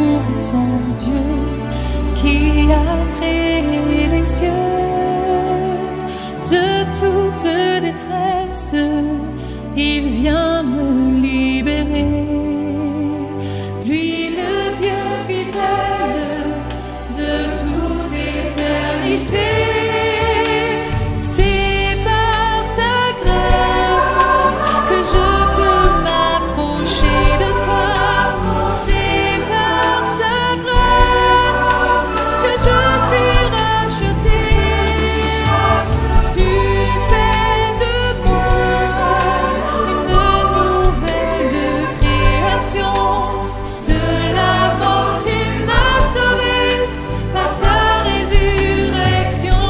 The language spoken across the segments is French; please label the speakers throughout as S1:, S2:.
S1: pour ton Dieu qui a créé les cieux. De toute détresse, il vient me libérer. Lui, le Dieu fidèle de toute éternité. C'est par ta grâce que je peux m'approcher de toi. C'est par ta grâce que je suis racheté. Tu fais de moi une nouvelle création. De la mort, tu m'as sauvé par ta résurrection.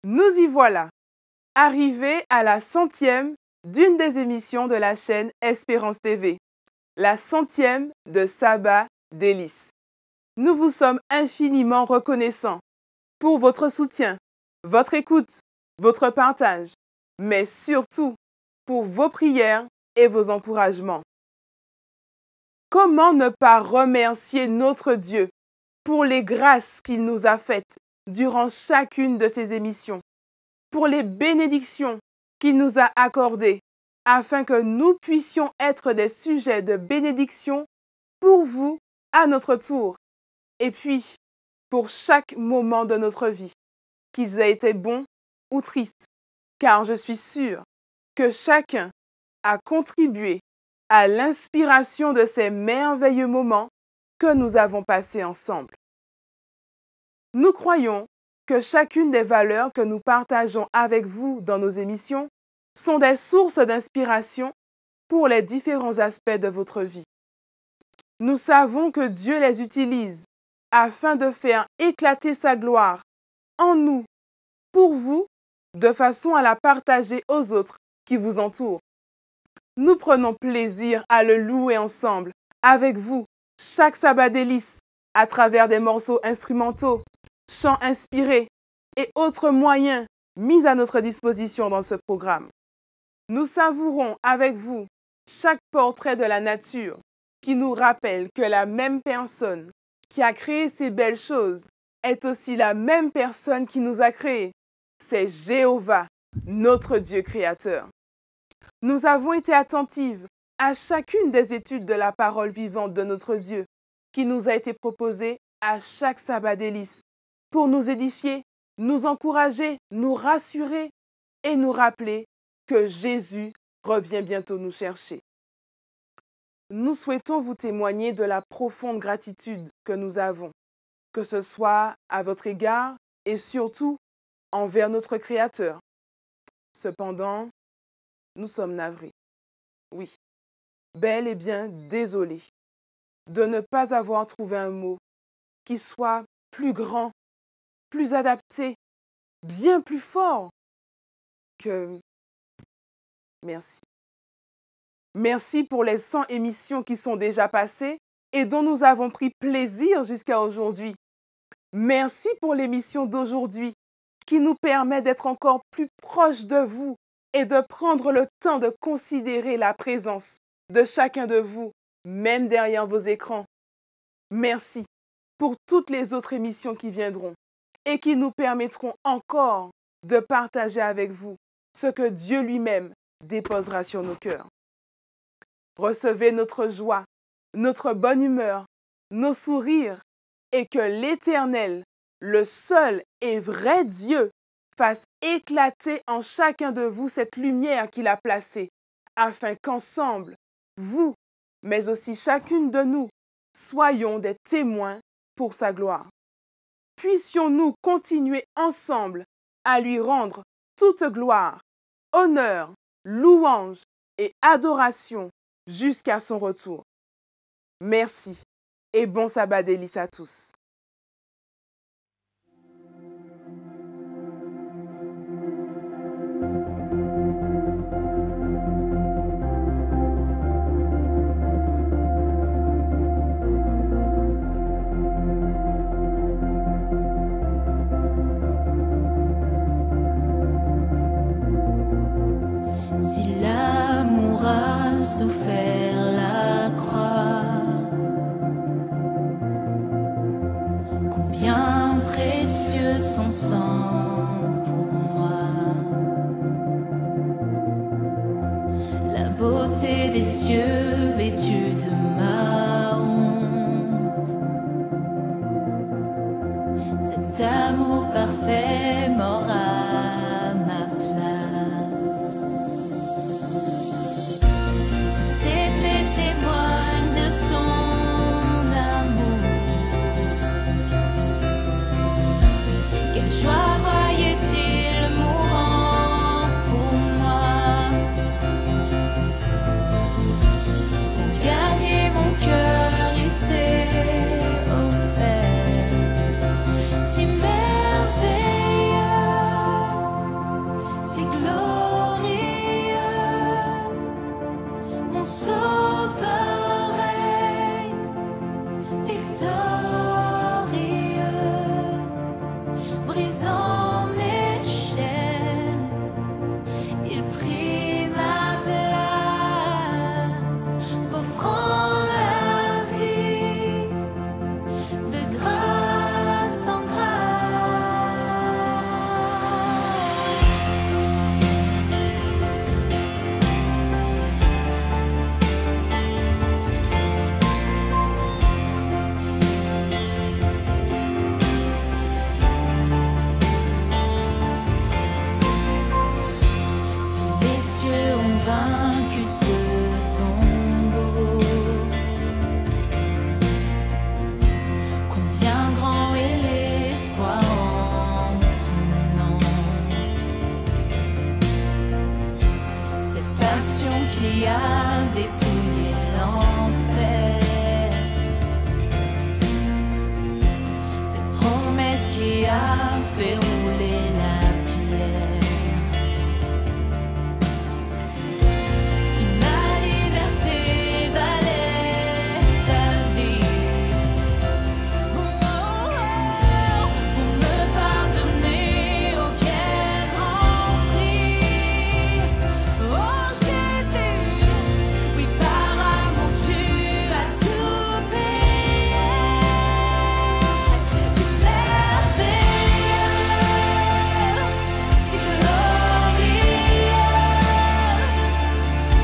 S2: Nous y voilà, arrivés à la 100e d'une des émissions de la chaîne Espérance TV, la 100e de Sabbat Délices. Nous vous sommes infiniment reconnaissants pour votre soutien, votre écoute, votre partage, mais surtout pour vos prières et vos encouragements. Comment ne pas remercier notre Dieu pour les grâces qu'il nous a faites durant chacune de ces émissions, pour les bénédictions qu'il nous a accordées, afin que nous puissions être des sujets de bénédiction pour vous à notre tour, et puis pour chaque moment de notre vie, qu'ils aient été bons ou tristes, car je suis sûre que chacun a contribué à l'inspiration de ces merveilleux moments que nous avons passés ensemble. Nous croyons que chacune des valeurs que nous partageons avec vous dans nos émissions sont des sources d'inspiration pour les différents aspects de votre vie. Nous savons que Dieu les utilise afin de faire éclater sa gloire en nous, pour vous, de façon à la partager aux autres qui vous entourent. Nous prenons plaisir à le louer ensemble, avec vous, chaque sabbat délice, à travers des morceaux instrumentaux, chants inspirés et autres moyens mis à notre disposition dans ce programme. Nous savourons avec vous chaque portrait de la nature qui nous rappelle que la même personne qui a créé ces belles choses est aussi la même personne qui nous a créés. C'est Jéhovah, notre Dieu créateur. Nous avons été attentives à chacune des études de la parole vivante de notre Dieu qui nous a été proposée à chaque sabbat délice pour nous édifier, nous encourager, nous rassurer et nous rappeler que Jésus revient bientôt nous chercher. Nous souhaitons vous témoigner de la profonde gratitude que nous avons, que ce soit à votre égard et surtout envers notre Créateur. Cependant, nous sommes navrés. Oui, bel et bien désolés de ne pas avoir trouvé un mot qui soit plus grand, plus adapté, bien plus fort que merci. Merci pour les 100 émissions qui sont déjà passées et dont nous avons pris plaisir jusqu'à aujourd'hui. Merci pour l'émission d'aujourd'hui qui nous permet d'être encore plus proches de vous et de prendre le temps de considérer la présence de chacun de vous, même derrière vos écrans. Merci pour toutes les autres émissions qui viendront et qui nous permettront encore de partager avec vous ce que Dieu lui-même déposera sur nos cœurs. Recevez notre joie, notre bonne humeur, nos sourires et que l'Éternel, le seul et vrai Dieu, fasse éclater en chacun de vous cette lumière qu'il a placée, afin qu'ensemble, vous, mais aussi chacune de nous, soyons des témoins pour sa gloire. Puissions-nous continuer ensemble à lui rendre toute gloire, honneur, louange et adoration jusqu'à son retour. Merci et bon sabbat délice à tous.
S1: Si l'amour a souffert la croix, combien précieux son sang pour moi. La beauté des cieux vêtue de ma honte, cet amour parfait mort à ma place. Ses plaies témoignent de son amour. Quelle joie voyait-il mourant pour moi, pour gagner mon cœur, il s'est offert. Si merveilleux, si glorieux, mon sauveur règne victorieux, brisant mes chaînes, il prit ma place, m'offrant la vie de grâce en grâce. Si les cieux ont vaincu ce tombeau, combien grand est l'espoir en son nom. Cette passion qui a dépouillé l'enfer, cette promesse qui a fait rouler la pierre. Si ma liberté valait ta vie, pour me pardonner, oh quel grand prix. Oh Jésus, oui par amour tu as tout payé. Si merveilleux, si glorieux,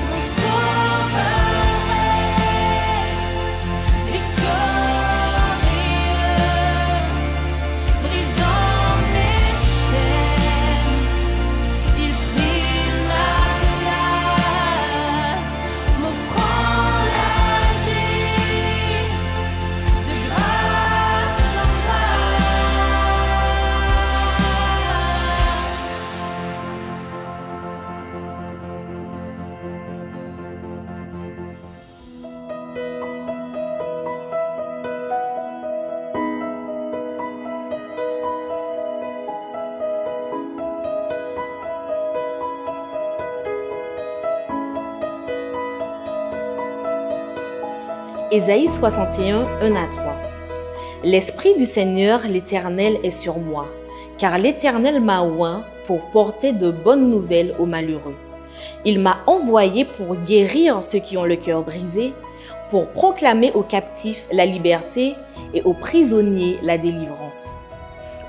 S1: mon sauveur est victorieux, brisant mes chaînes, il prit ma place, m'offrant la vie de grâce en grâce.
S3: Ésaïe 61, 1 à 3. L'Esprit du Seigneur l'Éternel est sur moi, car l'Éternel m'a oint pour porter de bonnes nouvelles aux malheureux. Il m'a envoyé pour guérir ceux qui ont le cœur brisé, pour proclamer aux captifs la liberté et aux prisonniers la délivrance,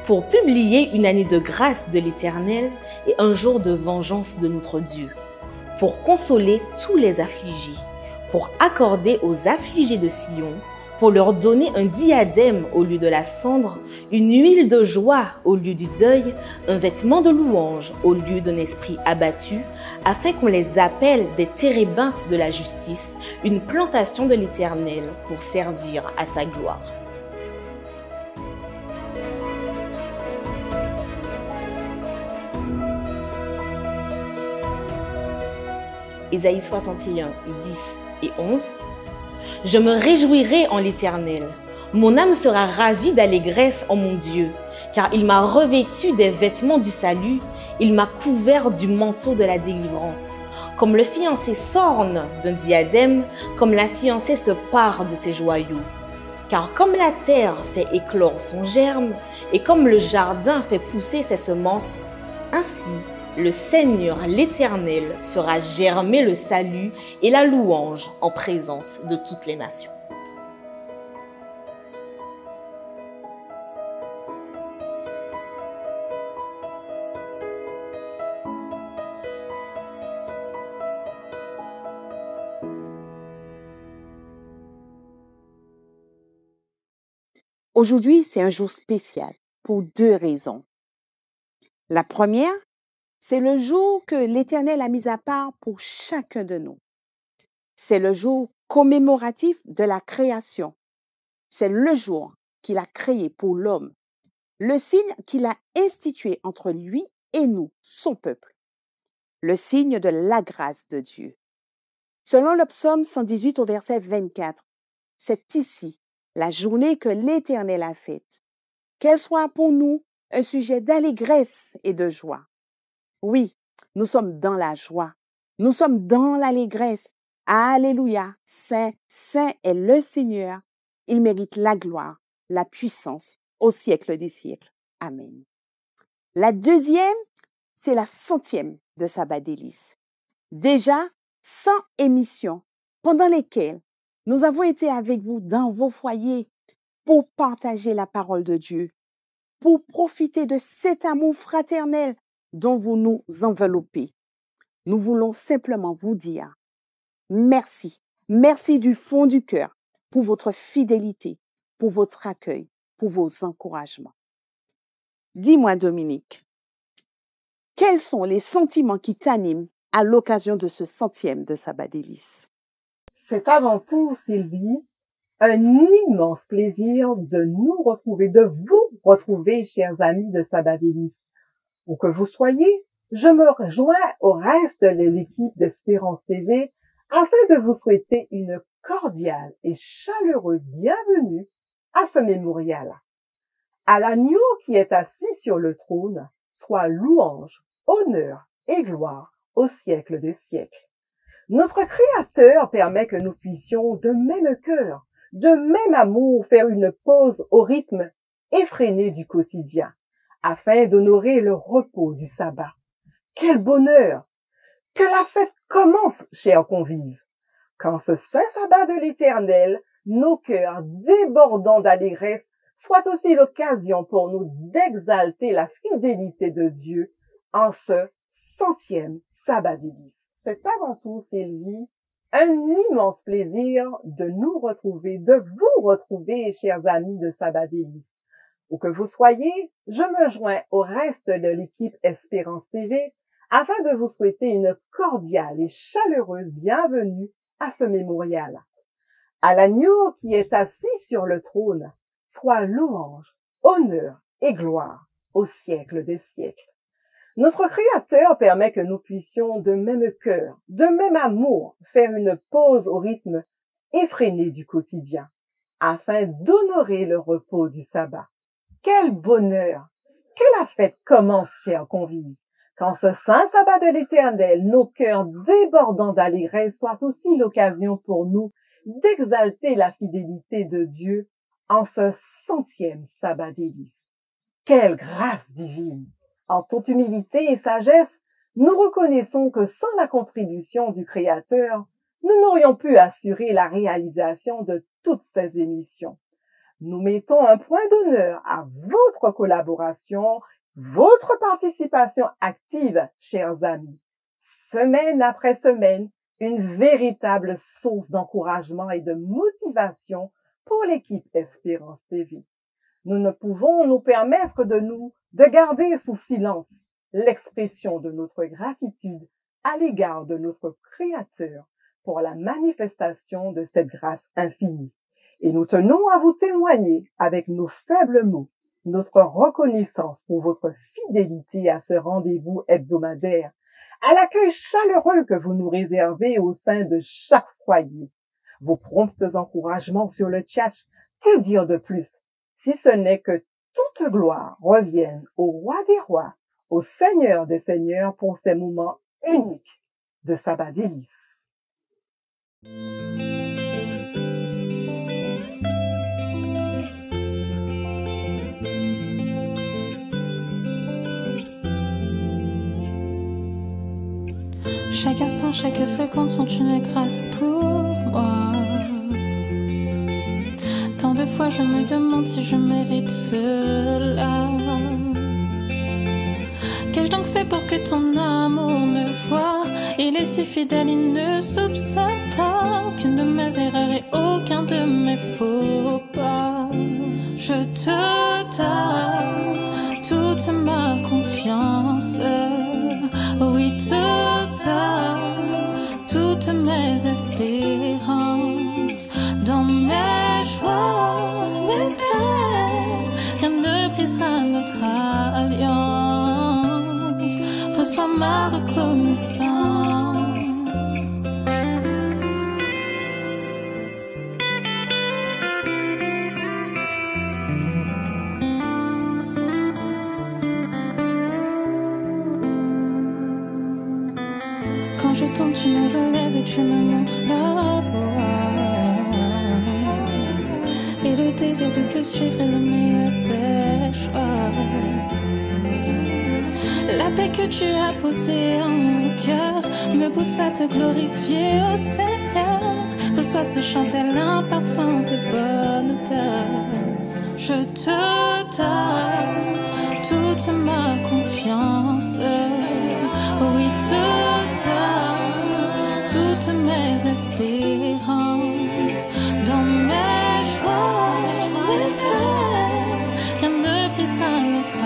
S3: pour publier une année de grâce de l'Éternel et un jour de vengeance de notre Dieu, pour consoler tous les affligés, pour accorder aux affligés de Sion, pour leur donner un diadème au lieu de la cendre, une huile de joie au lieu du deuil, un vêtement de louange au lieu d'un esprit abattu, afin qu'on les appelle des térébintes de la justice, une plantation de l'Éternel pour servir à sa gloire. Ésaïe 61, 10 et 11. Je me réjouirai en l'Éternel. Mon âme sera ravie d'allégresse en mon Dieu, car il m'a revêtu des vêtements du salut, il m'a couvert du manteau de la délivrance. Comme le fiancé s'orne d'un diadème, comme la fiancée se pare de ses joyaux. Car comme la terre fait éclore son germe, et comme le jardin fait pousser ses semences, ainsi le Seigneur l'Éternel fera germer le salut et la louange en présence de toutes les nations.
S4: Aujourd'hui, c'est un jour spécial pour deux raisons. La première, c'est le jour que l'Éternel a mis à part pour chacun de nous. C'est le jour commémoratif de la création. C'est le jour qu'il a créé pour l'homme, le signe qu'il a institué entre lui et nous, son peuple, le signe de la grâce de Dieu. Selon le psaume 118 au verset 24, c'est ici la journée que l'Éternel a faite. Qu'elle soit pour nous un sujet d'allégresse et de joie. Oui, nous sommes dans la joie. Nous sommes dans l'allégresse. Alléluia. Saint, Saint est le Seigneur. Il mérite la gloire, la puissance au siècle des siècles. Amen. La deuxième, c'est la 100e de Sabbat délices. Déjà, 100 émissions pendant lesquelles nous avons été avec vous dans vos foyers pour partager la parole de Dieu, pour profiter de cet amour fraternel dont vous nous enveloppez. Nous voulons simplement vous dire merci, merci du fond du cœur pour votre fidélité, pour votre accueil, pour vos encouragements. Dis-moi, Dominique, quels sont les sentiments qui t'animent à l'occasion de ce 100e de Sabbat délices?
S5: C'est avant tout, Sylvie, un immense plaisir de nous retrouver, de vous retrouver, chers amis de Sabbat délices. Où que vous soyez, je me rejoins au reste de l'équipe d'Espérance TV afin de vous souhaiter une cordiale et chaleureuse bienvenue à ce mémorial. À l'agneau qui est assis sur le trône, soit louange, honneur et gloire au siècle des siècles. Notre Créateur permet que nous puissions de même cœur, de même amour faire une pause au rythme effréné du quotidien, afin d'honorer le repos du sabbat. Quel bonheur! Que la fête commence, chers convives! Qu'en ce saint sabbat de l'Éternel, nos cœurs débordants d'allégresse soient aussi l'occasion pour nous d'exalter la fidélité de Dieu en ce 100e sabbat délices. C'est avant tout, Sylvie, un immense plaisir de nous retrouver, de vous retrouver, chers amis de Sabbat délices. Où que vous soyez, je me joins au reste de l'équipe Espérance TV afin de vous souhaiter une cordiale et chaleureuse bienvenue à ce mémorial. À l'agneau qui est assis sur le trône, soit louange, honneur et gloire au siècle des siècles. Notre Créateur permet que nous puissions de même cœur, de même amour, faire une pause au rythme effréné du quotidien, afin d'honorer le repos du sabbat. Quel bonheur! Que la fête commence, chers convives! Qu'en ce saint sabbat de l'Éternel, nos cœurs débordants d'allégresse soient aussi l'occasion pour nous d'exalter la fidélité de Dieu en ce 100e sabbat délices. Quelle grâce divine! En toute humilité et sagesse, nous reconnaissons que sans la contribution du Créateur, nous n'aurions pu assurer la réalisation de toutes ces émissions. Nous mettons un point d'honneur à votre collaboration, votre participation active, chers amis. Semaine après semaine, une véritable source d'encouragement et de motivation pour l'équipe Espérance TV. Nous ne pouvons nous permettre de garder sous silence l'expression de notre gratitude à l'égard de notre Créateur pour la manifestation de cette grâce infinie. Et nous tenons à vous témoigner avec nos faibles mots notre reconnaissance pour votre fidélité à ce rendez-vous hebdomadaire, à l'accueil chaleureux que vous nous réservez au sein de chaque foyer. vos prompts encouragements sur le chat. Que dire de plus, si ce n'est que toute gloire revienne au roi des rois, au Seigneur des seigneurs pour ces moments uniques de sabbat délice.
S1: Chaque instant, chaque seconde sont une grâce pour moi. Tant de fois je me demande si je mérite cela. Qu'ai-je donc fait pour que ton amour me voie? Il est si fidèle, il ne soupçonne pas aucune de mes erreurs et aucun de mes faux pas. Je te donne toute ma confiance. Oui, te donne toutes mes espérances. Dans mes joies, mes peines, rien ne brisera notre alliance. Reçois ma reconnaissance. Quand je tombe, tu me relèves et tu me montres la voie. Et le désir de te suivre est le meilleur des choix. La paix que tu as posée en mon cœur me pousse à te glorifier, ô Seigneur. Reçois ce chant tel un parfum de bonne odeur. Je te donne toute ma confiance. Oui, te donne toutes mes espérances. Dans mes joies, mes peines, rien ne brisera notre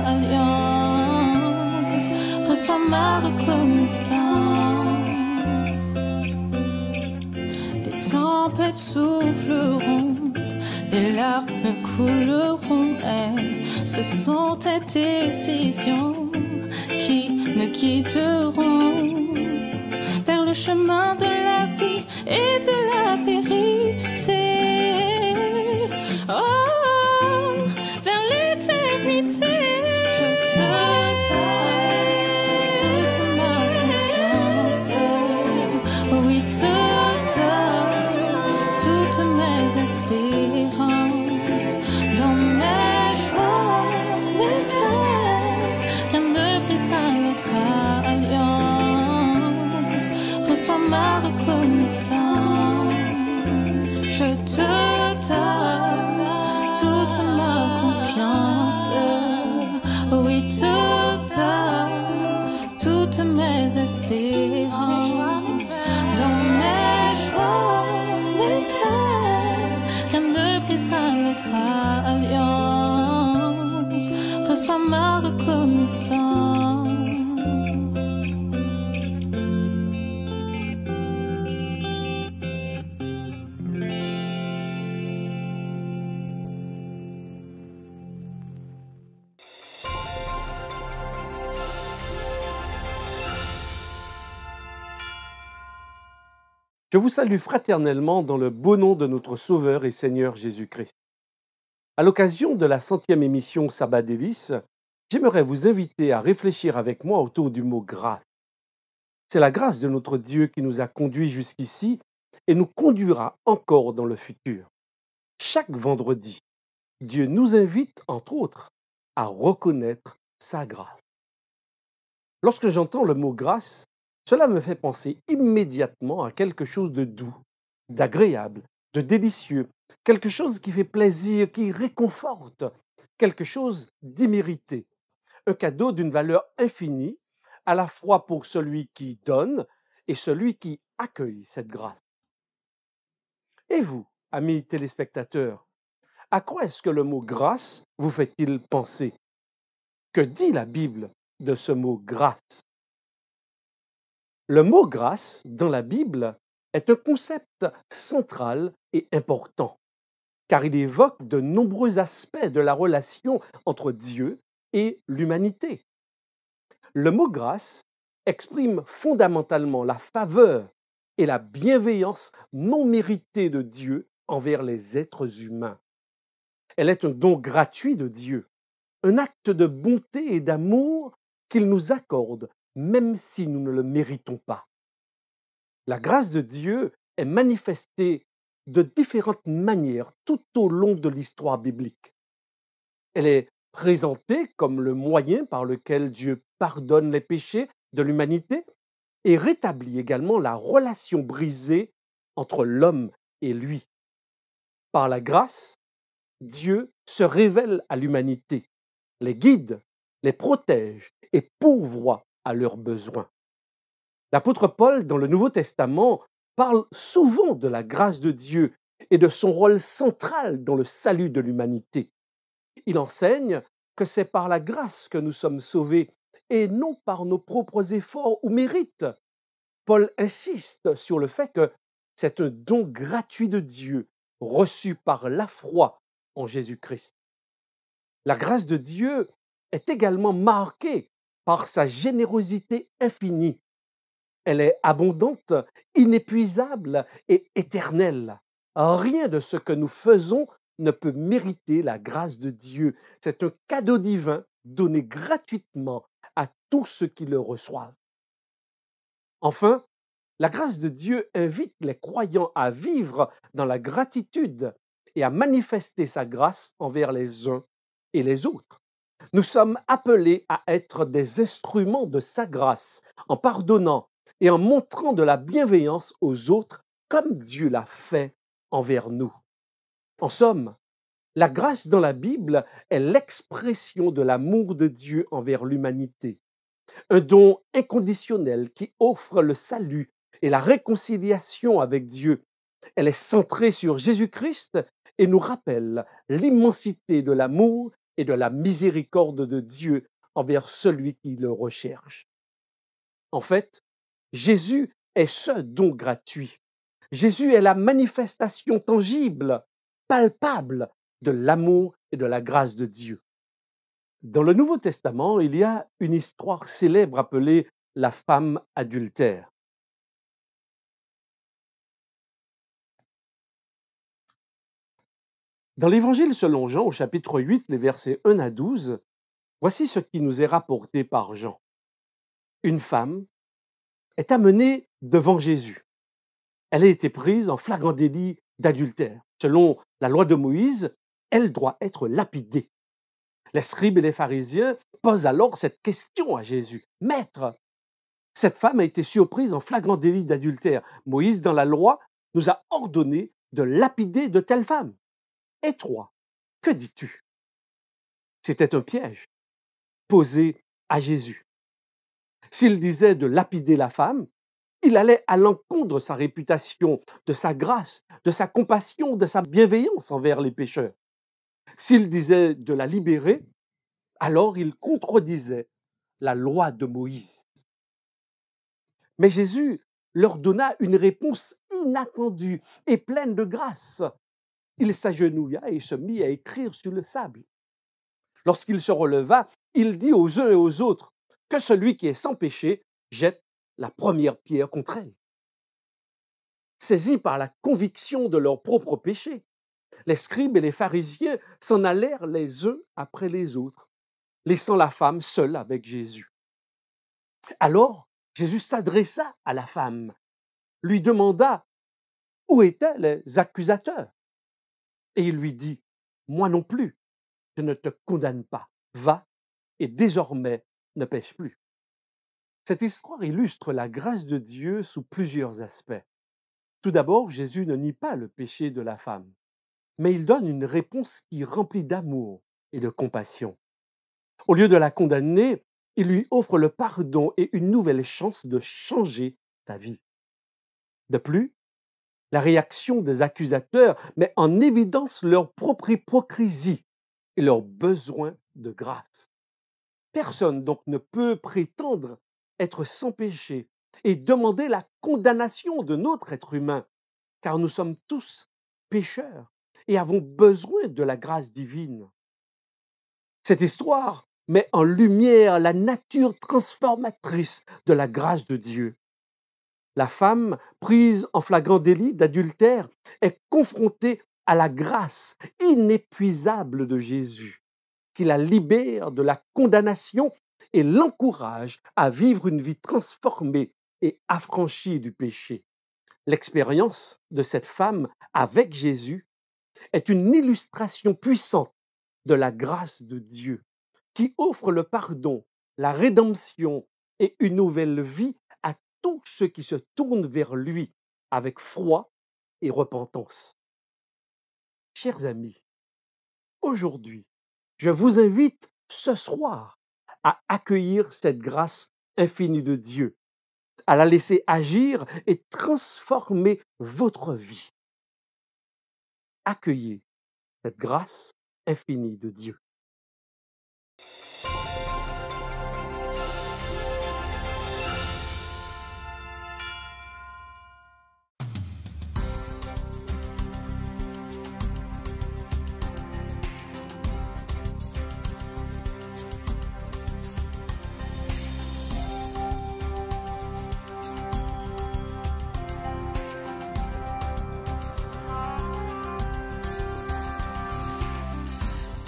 S1: alliance. Reçois ma reconnaissance. Les tempêtes souffleront, les larmes couleront, mais ce sont tes décisions qui me guideront vers le chemin de la vie et de la vérité. Oh, vers l'éternité. Je te donne toute ma confiance. Oui, te donne toutes mes espérances. Dans mes joies, mes peines, rien ne brisera notre alliance. Reçois ma reconnaissance. Je te donne toute ma confiance. Oui, te donne toutes mes espérances. Dans mes joies, mes peines, rien ne brisera notre alliance. Reçois ma reconnaissance.
S6: Je vous salue fraternellement dans le beau nom de notre Sauveur et Seigneur Jésus-Christ. À l'occasion de la 100e émission Sabbat Délice, j'aimerais vous inviter à réfléchir avec moi autour du mot grâce. C'est la grâce de notre Dieu qui nous a conduits jusqu'ici et nous conduira encore dans le futur. Chaque vendredi, Dieu nous invite, entre autres, à reconnaître sa grâce. Lorsque j'entends le mot grâce, cela me fait penser immédiatement à quelque chose de doux, d'agréable, de délicieux, quelque chose qui fait plaisir, qui réconforte, quelque chose d'immérité, un cadeau d'une valeur infinie, à la fois pour celui qui donne et celui qui accueille cette grâce. Et vous, amis téléspectateurs, à quoi est-ce que le mot grâce vous fait-il penser? Que dit la Bible de ce mot grâce? Le mot grâce, dans la Bible, est un concept central et important, car il évoque de nombreux aspects de la relation entre Dieu et l'humanité. Le mot grâce exprime fondamentalement la faveur et la bienveillance non mérité de Dieu envers les êtres humains. Elle est un don gratuit de Dieu, un acte de bonté et d'amour qu'il nous accorde, même si nous ne le méritons pas. La grâce de Dieu est manifestée de différentes manières tout au long de l'histoire biblique. Elle est présentée comme le moyen par lequel Dieu pardonne les péchés de l'humanité et rétablit également la relation brisée entre l'homme et lui. Par la grâce, Dieu se révèle à l'humanité, les guide, les protège et pourvoit à leurs besoins. L'apôtre Paul, dans le Nouveau Testament, parle souvent de la grâce de Dieu et de son rôle central dans le salut de l'humanité. Il enseigne que c'est par la grâce que nous sommes sauvés et non par nos propres efforts ou mérites. Paul insiste sur le fait que c'est un don gratuit de Dieu, reçu par la foi en Jésus-Christ. La grâce de Dieu est également marquée par sa générosité infinie. Elle est abondante, inépuisable et éternelle. Rien de ce que nous faisons ne peut mériter la grâce de Dieu. C'est un cadeau divin donné gratuitement à tous ceux qui le reçoivent. Enfin, la grâce de Dieu invite les croyants à vivre dans la gratitude et à manifester sa grâce envers les uns et les autres. Nous sommes appelés à être des instruments de sa grâce en pardonnant et en montrant de la bienveillance aux autres comme Dieu l'a fait envers nous. En somme, la grâce dans la Bible est l'expression de l'amour de Dieu envers l'humanité, un don inconditionnel qui offre le salut et la réconciliation avec Dieu. Elle est centrée sur Jésus-Christ et nous rappelle l'immensité de l'amour et de la miséricorde de Dieu envers celui qui le recherche. En fait, Jésus est ce don gratuit. Jésus est la manifestation tangible, palpable de l'amour et de la grâce de Dieu. Dans le Nouveau Testament, il y a une histoire célèbre appelée la femme adultère. Dans l'Évangile selon Jean, au chapitre 8, les versets 1 à 12, voici ce qui nous est rapporté par Jean. Une femme est amenée devant Jésus. Elle a été prise en flagrant délit d'adultère. Selon la loi de Moïse, elle doit être lapidée. Les scribes et les pharisiens posent alors cette question à Jésus. Maître, cette femme a été surprise en flagrant délit d'adultère. Moïse, dans la loi, nous a ordonné de lapider de telle femme. Et toi, que dis-tu? C'était un piège posé à Jésus. S'il disait de lapider la femme, il allait à l'encontre de sa réputation, de sa grâce, de sa compassion, de sa bienveillance envers les pécheurs. S'il disait de la libérer, alors il contredisait la loi de Moïse. Mais Jésus leur donna une réponse inattendue et pleine de grâce. Il s'agenouilla et se mit à écrire sur le sable. Lorsqu'il se releva, il dit aux uns et aux autres que celui qui est sans péché jette la première pierre contre elle. Saisis par la conviction de leur propre péché, les scribes et les pharisiens s'en allèrent les uns après les autres, laissant la femme seule avec Jésus. Alors, Jésus s'adressa à la femme, lui demanda où étaient les accusateurs. Et il lui dit, moi non plus, je ne te condamne pas. Va et désormais ne pêche plus. Cette histoire illustre la grâce de Dieu sous plusieurs aspects. Tout d'abord, Jésus ne nie pas le péché de la femme, mais il donne une réponse qui remplit d'amour et de compassion. Au lieu de la condamner, il lui offre le pardon et une nouvelle chance de changer sa vie. De plus, la réaction des accusateurs met en évidence leur propre hypocrisie et leur besoin de grâce. Personne donc ne peut prétendre être sans péché et demander la condamnation de notre être humain, car nous sommes tous pécheurs et avons besoin de la grâce divine. Cette histoire met en lumière la nature transformatrice de la grâce de Dieu. La femme, prise en flagrant délit d'adultère, est confrontée à la grâce inépuisable de Jésus, qui la libère de la condamnation et l'encourage à vivre une vie transformée et affranchie du péché. L'expérience de cette femme avec Jésus est une illustration puissante de la grâce de Dieu, qui offre le pardon, la rédemption et une nouvelle vie à tous ceux qui se tournent vers lui avec foi et repentance. Chers amis, aujourd'hui, je vous invite ce soir à accueillir cette grâce infinie de Dieu, à la laisser agir et transformer votre vie. Accueillez cette grâce infinie de Dieu.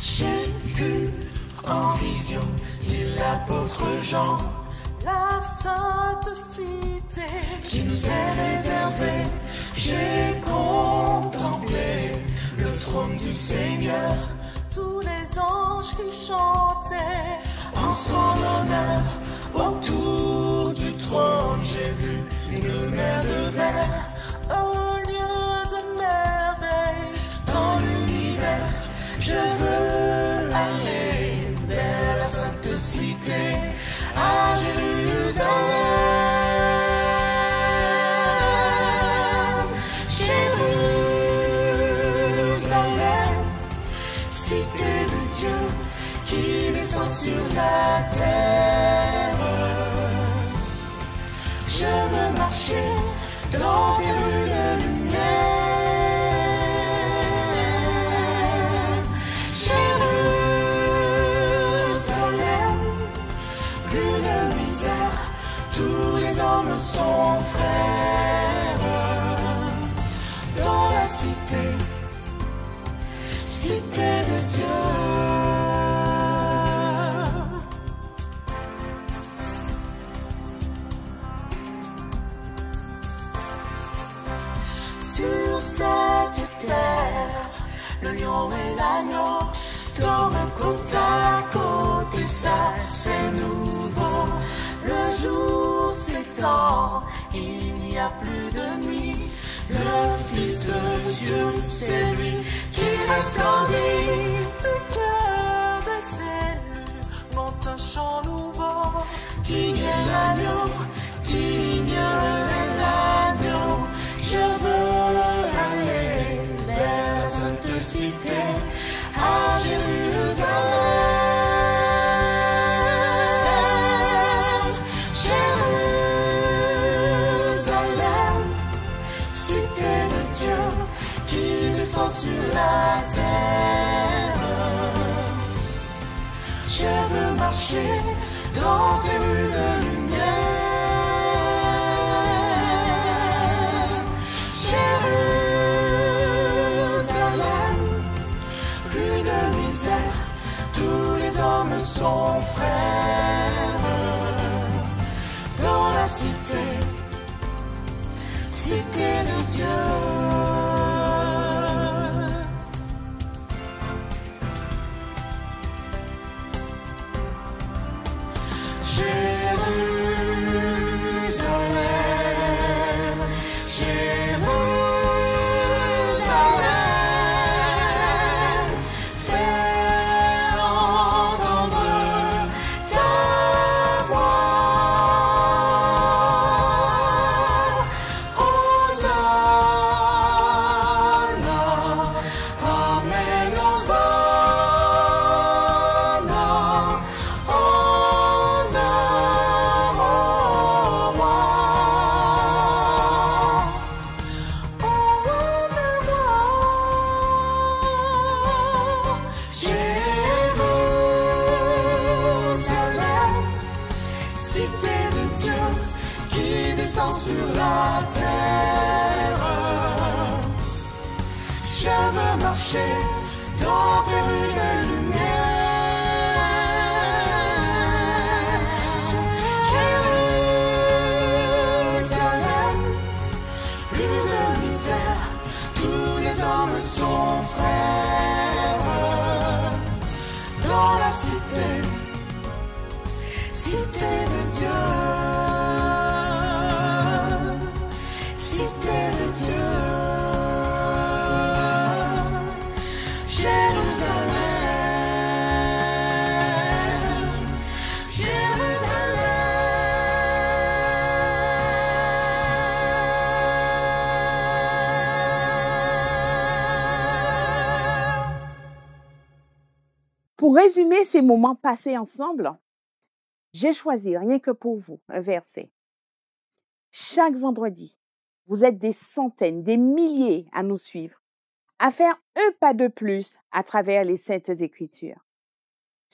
S7: J'ai vu en vision, dit l'apôtre Jean,
S1: La sainte cité
S7: qui nous est réservée. J'ai contemplé le trône du Seigneur,
S1: tous les anges qui chantaient
S7: en son honneur. Autour du trône, j'ai vu une mer de verre.
S1: un lieu de merveille.
S7: Dans l'univers, je veux aller vers la sainte cité, à Jérusalem. Jérusalem, cité de Dieu qui descend sur la terre. Je veux marcher dans tes rues de lumière. Jérusalem, plus de misère, tous les hommes sont frères. Dans la cité, cité de Dieu. Sur cette terre, le lion et l'agneau dorment côte à côte, et ça c'est nouveau. Le jour s'étend, il n'y a plus de nuit. Le Fils de Dieu, c'est lui qui resplendit.
S1: Du cœur des élus monte un chant nouveau.
S7: Digne est l'agneau, digne est l'agneau. Je veux aller vers la sainte cité, à Jérusalem. Jérusalem, cité de Dieu qui descend sur la terre. Je veux marcher dans tes rues de lumière. Jérusalem, plus de misère, tous les hommes sont frères. Dans la cité, cité de Dieu. Jérusalem, Jérusalem, fais entendre ta voix. Hosanna, Amen, Hosanna, honneur au roi. Au roi des rois. Jérusalem, cité de Dieu qui descend sur la veux marcher dans tes rues de lumière. Jérusalem, plus de misère, tous les hommes sont frères. Dans la cité, cité de Dieu, cité de Dieu.
S4: Pour résumer ces moments passés ensemble, j'ai choisi rien que pour vous un verset. Chaque vendredi, vous êtes des centaines, des milliers à nous suivre, à faire un pas de plus à travers les Saintes Écritures.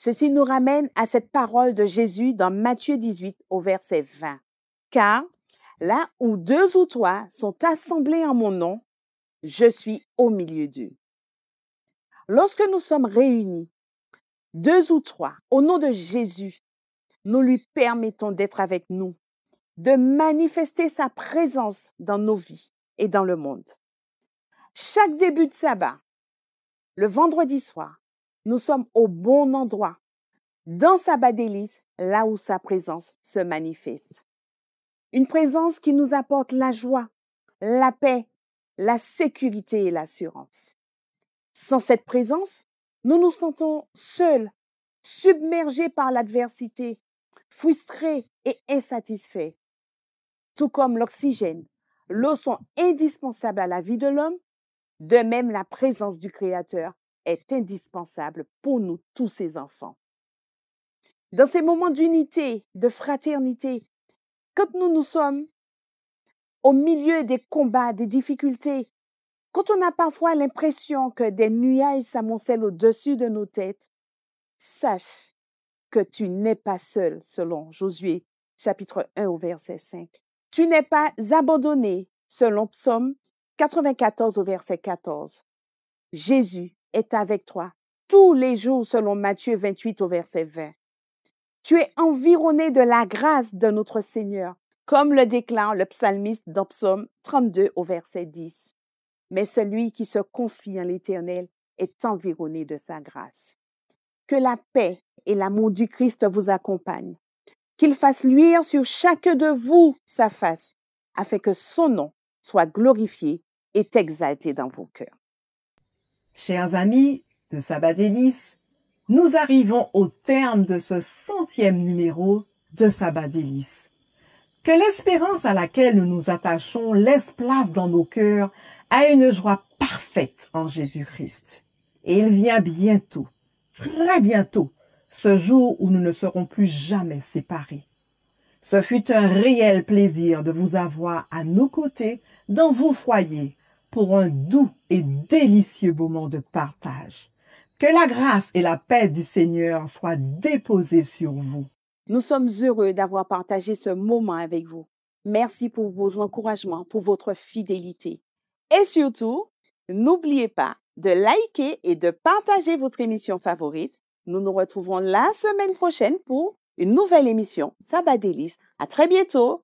S4: Ceci nous ramène à cette parole de Jésus dans Matthieu 18 au verset 20. Car là où 2 ou 3 sont assemblés en mon nom, je suis au milieu d'eux. Lorsque nous sommes réunis, 2 ou 3, au nom de Jésus, nous lui permettons d'être avec nous, de manifester sa présence dans nos vies et dans le monde. Chaque début de sabbat, le vendredi soir, nous sommes au bon endroit, dans Sabbat Délices, là où sa présence se manifeste. Une présence qui nous apporte la joie, la paix, la sécurité et l'assurance. Sans cette présence, nous nous sentons seuls, submergés par l'adversité, frustrés et insatisfaits. Tout comme l'oxygène, l'eau sont indispensables à la vie de l'homme, de même la présence du Créateur est indispensable pour nous tous ses enfants. Dans ces moments d'unité, de fraternité, quand nous sommes au milieu des combats, des difficultés, quand on a parfois l'impression que des nuages s'amoncellent au-dessus de nos têtes, sache que tu n'es pas seul, selon Josué, chapitre 1 au verset 5. Tu n'es pas abandonné, selon Psaume 94 au verset 14. Jésus est avec toi tous les jours, selon Matthieu 28 au verset 20. Tu es environné de la grâce de notre Seigneur, comme le déclare le psalmiste dans Psaume 32 au verset 10. Mais celui qui se confie en l'Éternel est environné de sa grâce. Que la paix et l'amour du Christ vous accompagnent. Qu'il fasse luire sur chacun de vous sa face, afin que son nom soit glorifié et exalté dans vos cœurs.
S5: Chers amis de Sabbat Délices, nous arrivons au terme de ce 100e numéro de Sabbat Délices. Que l'espérance à laquelle nous nous attachons laisse place dans nos cœurs à une joie parfaite en Jésus-Christ. Et il vient bientôt, très bientôt, ce jour où nous ne serons plus jamais séparés. Ce fut un réel plaisir de vous avoir à nos côtés dans vos foyers pour un doux et délicieux moment de partage. Que la grâce et la paix du Seigneur soient déposées sur vous.
S4: Nous sommes heureux d'avoir partagé ce moment avec vous. Merci pour vos encouragements, pour votre fidélité. Et surtout, n'oubliez pas de liker et de partager votre émission favorite. Nous nous retrouvons la semaine prochaine pour une nouvelle émission Sabbat Délices. À très bientôt!